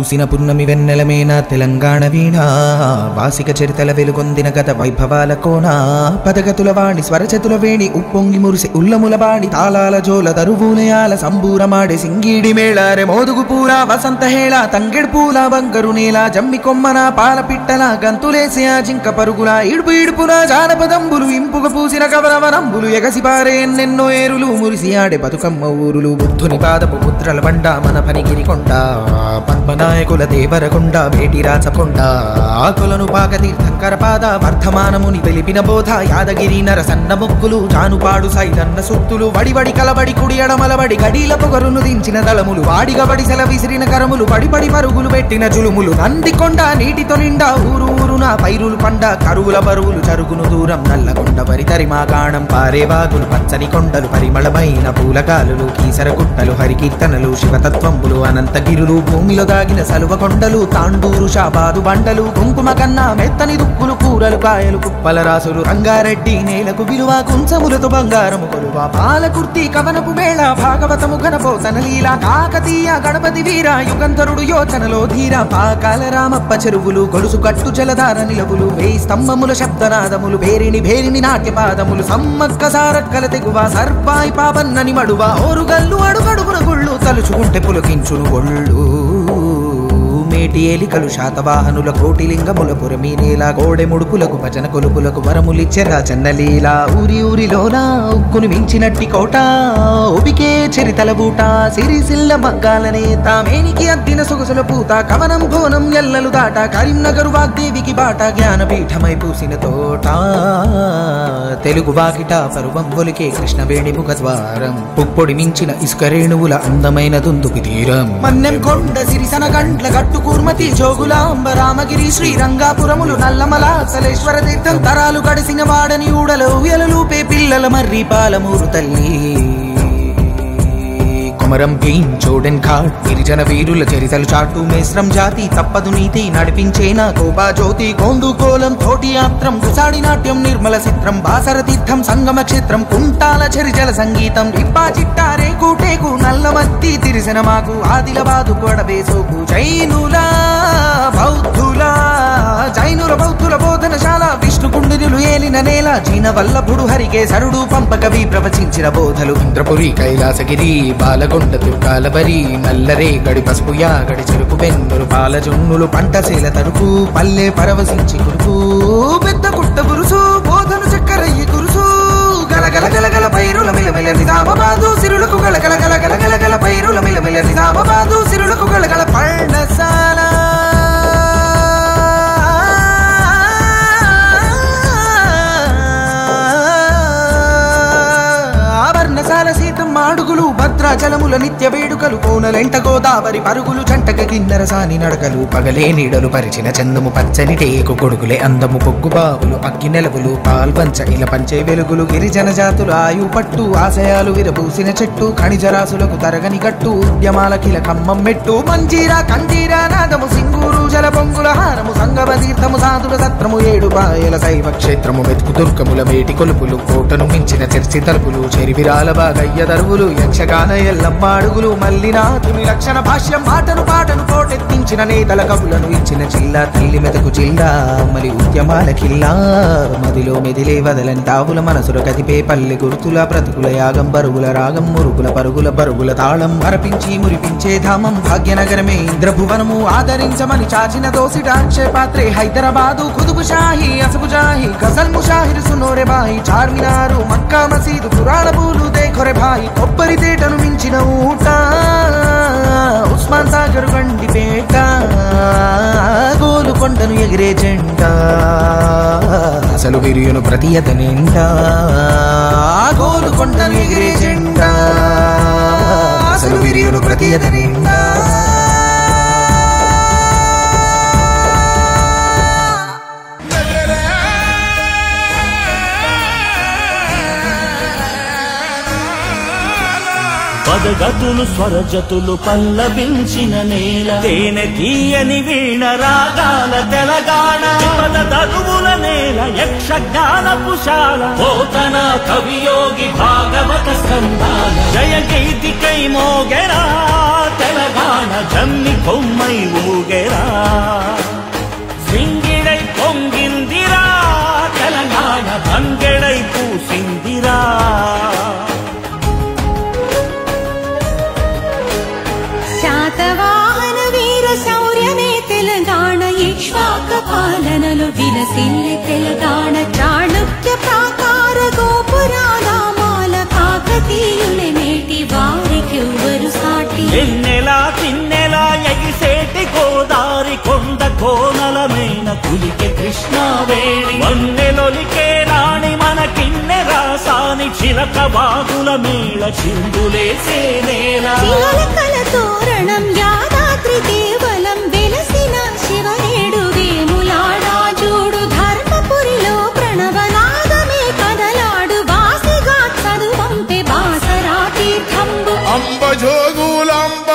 పూసిన పున్నమి వెన్నెలమేన తెలంగాణ వీణ వాసిక చరితల వెలుగొందిన గత వైభవాల కోన పదగతుల వాణి స్వరచతుల వేణి ఉప్పొంగి మురిసి ఉల్లముల బాణి తాళాల జోల దరువులయాల సంబూరమాడి సింగీడి మేళారె మోదుగు పూల వసంత హేళ తంగెడు పూల బంగరు నేల జమ్మి కొమ్మన పాల పిట్టల గంతులేసి ఆ జింక పరుగుల ఇడుపు ఇడుపున జానపదంబులు ఇంపుగ పూసిన కవరవనంబులు ఎగసిపారే ఎన్నెన్నో ఏరులు మురిసి ఆడే బతుకమ్మ ఊరులు బుద్ధుని పాదపు ముద్రల బండ మన పనిగిరి కొండ పద్మనాయకుల దేవరకొండ వేటి రాచకొండ ఆకులను పాకతీర్థంకర పాద వర్ధమానముని తెలిపిన బోధ యాదగిరి నరసన్న మొక్కులు జానుపాడు సైదన్న సుత్తులు వడివడి కలబడి కుడి ఎడమలబడి గడీల పొగరును దించిన దళములు వాడిగబడి సెల విసిరిన కరములు పడిపడి పరుగులు పెట్టిన జులుములు నందికొండ నీటితో నిండా ఊరు ఊరున పైరులు పండ కరువుల బరువులు జరుగును దూరం నల్లకొండ పరితరిమా గాణం పారేవాగులు పచ్చని కొండలు పరిమళమైన పూలకాలులు కీసర గుట్టలు హరికీర్తనలు శివతత్వంబులు అనంతగిరులు భూమిలో దాగిన సలువ కొండలు తాండూరు షాబాదు బండలు కుంకుమ కన్నా మెత్తని దుక్కులు కూరలు కాయలు కుప్పల రాసులు రంగారెడ్డి నేలకు విలువ కుంచములతో బంగారము కొలువ పాలకుర్తి కవనపు మేళ భాగవతము ఘనపోతన లీల కాకతీయ గణపతి వీర యుగంధరుడు యోచనలో ధీర పాకాల రామప్ప చెరువులు గొలుసు కట్టు జలధార నిలవులు వేయి స్తంభముల శబ్దనాదములు భేరిని భేరిని నాట్యపాదములు సమ్మక్క సారక్కల తెగువ సర్పాయి పాపన్నని మడువ ఓరుగల్లు అడుగడుగున గుళ్ళు తలుచుకుంటే పులకించును ఒళ్ళు మేటి ఏలికలు శాతవాహనుల కోటిలింగముల పురమీనేలా గోడె ముడుపులకు భజన కొలుపులకు వరములిచ్చెరా చన్నలీల ఊరి ఊరిలోనా ఉక్కును మించినట్టి కోట ఉబికే చరితల బూట సిరిసిల్ల మగ్గాలనే తామేనికి అద్దిన సొగసుల పూత కవనం భోనం ఎల్లలు దాట కరీంనగర్ వాగ్దేవికి బాట జ్ఞానపీఠమై పూసిన తోట తెలుగు వాకిట పరువం ఒలికే కృష్ణవేణి ముఖద్వారం పుప్పొడి మించిన ఇసుక రేణువుల అందమైన దుందుకి తీరం మన్నెం కొండ సిరిసన గంట్ల గట్టు కూర్మతి జోగులాంబ రామగిరి శ్రీరంగాపురములు నల్లమల సలేశ్వర తీర్థం తరాలు గడిసిన వాడని ఊడలు ఉయలలూపే పిల్లల మర్రి పాలమూరు తల్లి కొమరం భీం చోడెన్ ఘాట్ గిరిజన వీరుల చరితలు చాటు మేస్రం జాతి తప్పదు నీతి నడిపించేనా కోపా జ్యోతి గోండు కోలం తోటి యాత్రం గుసాడి నాట్యం నిర్మల చిత్రం బాసర తీర్థం సంగమ క్షేత్రం కుంటాల చరిజల సంగీతం ఇప్పా చిట్టారే కూటేకు నల్లమత్తి తిరిసిన మాకు ఆదిలబాదు కొడబేసోకు జైనుల బౌద్ధుల బోధనశాల విష్ణుకుండినులు ఏలిన నేల జీన వల్లభుడు హరికేశరుడు పంపకవి ప్రవచించిన బోధలు ఇంద్రపురి కైలాసగిరి బాలకొండ దుర్గాలబరి నల్లరే గడి పసుపు యాగడి చెరుకు వెన్నులు పాలజొన్నులు పంటశీల తరుపు పల్లె పరవశించి కురుపు పెద్ద కుట్ట గురుసు బోధను చక్కరయ్యి కురుసు గలగల గలగల పైరుల మిలమిల నిజామాబాదు సిరులకు గలగల గలగల గలగల పైరుల మిలమిల నిజామాబాదు సిరులకు గలగల పర్ణశాల సీతం మాడుగులు భద్రాచలముల నిత్య వేడుకలు కోనలెంట గోదావరి పరుగులు జంటక కిన్నెర సాని నడకలు పగలే నీడలు పరిచిన చందము పచ్చని టేకు కొడుకులే అందము పొగ్గు బావులు అగ్గి నెలవులు పాల్పంచ ఇలా పంచే వెలుగులు గిరిజన జాతులు ఆయు పట్టు ఆశయాలు విరబూసిన చెట్టు ఖనిజరాసులకు తరగని గట్టు ఉద్యమాల కిల కమ్మం మెట్టు మంజీరా కంజీరా నాదము సింగూరు జల పొంగుల హారము సంగమ తీర్థము సాధుల సత్రము ఏడు పాయల శైవ క్షేత్రము వెతుకు దుర్గముల వేటి కొలుపులు కోటను మించిన చర్చి తలుపులు చెరివిరాల బాగయ్య దరువులు యక్షగాన ఎల్లమ్మ అడుగులు మల్లినాథుని లక్షణ భాష్యం పాటను కోటెత్తించిన నేతల కవులను ఇచ్చిన జిల్లా తల్లి మెదకు జిల్లా మరి ఉద్యమాల కిల్లా మదిలో మెదిలే వదలని తావుల మనసుల కదిపే పల్లె గుర్తుల ప్రతికుల యాగం బరుగుల రాగం మురుగుల పరుగుల బరుగుల తాళం అరపించి మురిపించే ధామం భాగ్యనగరమే ఇంద్రభువనము ఆదరించమని చాచిన దోసిట అక్షయపాత్రే హైదరాబాదు కుతుబు షాహి అసబు జాహి గజల్ ముషాహిర్ సునోరే బాయి చార్మినారు మక్కా మసీదు పురాణ పూలు దేఖొరే భాయి కొబ్బరి తేటను మించిన ఊట ఉస్మాన్ సాగర్ గండిపేట గోలుకొండను ఎగిరే జెండా అసలు విరియును ప్రతియత నిండా గోలుకొండను ఎగిరే జెండా అసలు విరియును ప్రతియత నిండా పదగతులు స్వరజతులు పల్లవించిన నేల తేనె తీయని వీణ రాగాల తెలంగాణ పద తరువుల నేల యక్షజ్ఞానపుశాల పోతన కవియోగి భాగవత స్కందాల జయ గీతికై మోగెరా తెలంగాణ జమ్మి కొమ్మై ఊగెరా సింగిడై పొంగిందిరా తెలంగాణ బంగెడై పూసిందిరా శాతవాహన వీర శౌర్యమే తెలంగాణ ఇక్ష్వాక పాలనలో విలసిల్లే తెలంగాణ చాణుక్య ప్రాకార గోపురాదామాల కాకతీయుల నేటి వారికెవ్వరు సాటి ఎన్నెలా తిన్నెలా ఎగిసేటి గోదారి కొండ కోనలమైన కులికే కృష్ణావేణి వన్నెలొలికే రాణి మన కిన్నెరా సాని చిలక బాగుల మేళ చిందులేసే నేల చిలకల తోరణం యాదాద్రి కేవలం వెలసిన శివనేడు వేములాడా జోడు ధర్మపురిలో ప్రణవనాదమే కదలాడు వాసిగా చదువంపే బాసరా తీర్థంబు అంబజోగులంబాదిలో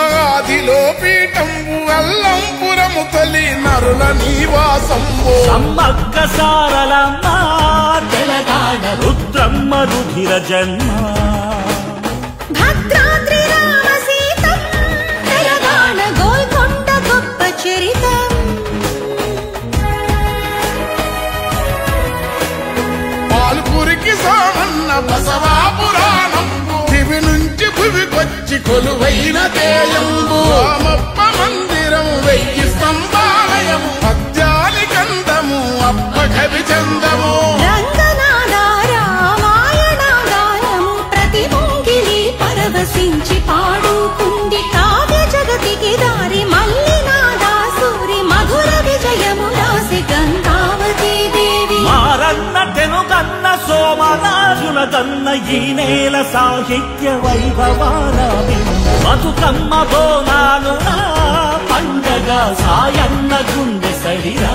పీఠంబు అల్లంపురము తొలి నరుల నివాసంబు సమ్మక్క సారలమ్మ తెలంగాణ రుద్రమ్మ రుధిర జన్మ భద్రాద్రి రామ సీతం తెలంగాణ గోల్కొండ గొప్ప చరితం పాల్పురికి సామన్న బసవా పురాణంబు దివి నుంచి భువికొచ్చి కొలువైన తేయంబు రామప్ప మందిరం 1000 స్తంభాలయము పద్యాలి కందము అప్ప కవి చందము రంగనాద రామాయణ గానము ప్రతి ముంగిలి పరవశించి పాడుకుంది కావ్య జగతికి దారి మల్లినాదా సూరి మధుర విజయము రాసి గంగావతీ దేవి మారన్న తెనుగన్న సోమరాజుల గన్న ఈ నేల సాహిత్య వైభవాల బతుకమ్మ బోనాలు పండగ సాయన్న గుండె సడిరా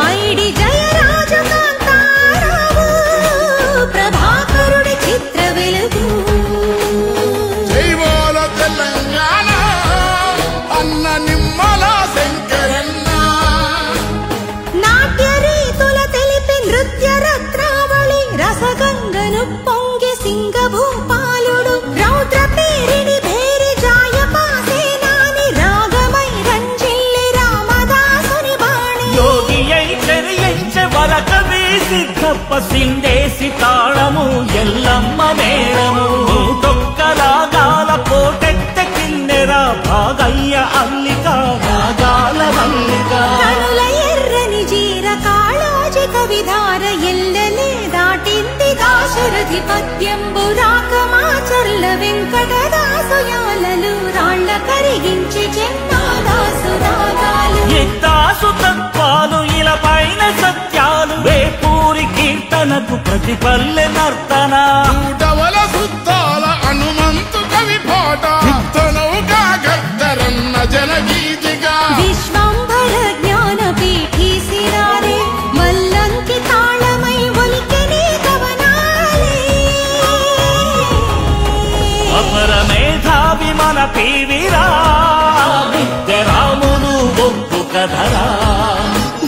ఐడి జయరాజు కాంతారావు ప్రభాకరుడి చిత్ర వెలుగు జైవాల తెలంగాణ అన్న నిమ్మల శంకరన్న నాట్య రీతుల తెలిపి నృత్య రత్నావళి రసగంగను పొంగి సింగభూపాలుడు రౌద్ర పేరిని భేరి జాయపాసేనాని రాగమై రంజిల్లి రామదాసుని బాణి యోగి అయి చెరియించే వరకవి సిద్ధప్ప సిందేసి తాళము ఎల్లమ్మ మేళము తొక్కలాగాల పోటెత్త కిన్నెరా భాగయ్య అల్లిక రాగాల మల్లిక కనుల ఎర్రని జీర కాళోజిక విధార ఎల్లలే దాటింది దాశరథి పద్యంబు రాకమాచర్ల వెంకటదాసు యాలలు రాళ్ల కరిగించి చెన్నాదాసు రాగాలు ఎత్తాసు తత్వాలు ఇలా పైన సత్యాలు వేపూరి కీర్తనకు ప్రతిపల్లె నర్తన నూటవల సుత్తాల హనుమంతు కవి పాట నౌకా గద్దరన్న జనగీతిగా విశ్వంభర జ్ఞాన పీఠీ సిరారే మల్లంకి తాళమై ఒలికెనే కవనాలే అపర మేధావి మన పీవిరా రాముడు ఒప్పు కథరా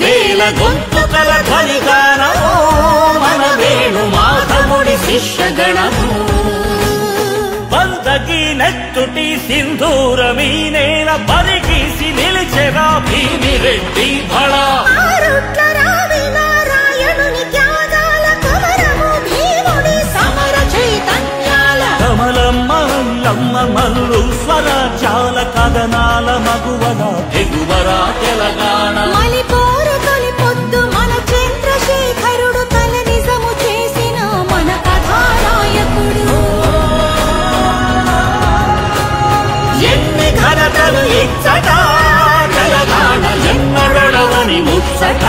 వేల గొంతుకల ధ్వనిగానము మన వేణు మాధవుడి శిష్యగణము వందకి నెత్తుటి సింధూరమీ నేల పరిగీసి నిలిచెరా భీమిరెడ్డి భళ ఆరుట్ల రావి నారాయణుని త్యాగాల కమరము భీముడి సమర చైతన్యాల కమలమ్మ అల్లమ్మ మల్లు స్వరాజ్యాల కథనాల మగువల ఎగువరా తెలంగాణ మలిపోరు తొలి పొద్దు మన చంద్రశేఖరుడు తల నిజము చేసిన మన కథానాయకుడు ఎన్ని ఘనతలు ఇచ్చట తెలంగాణ ఎన్నడవని ముచ్చట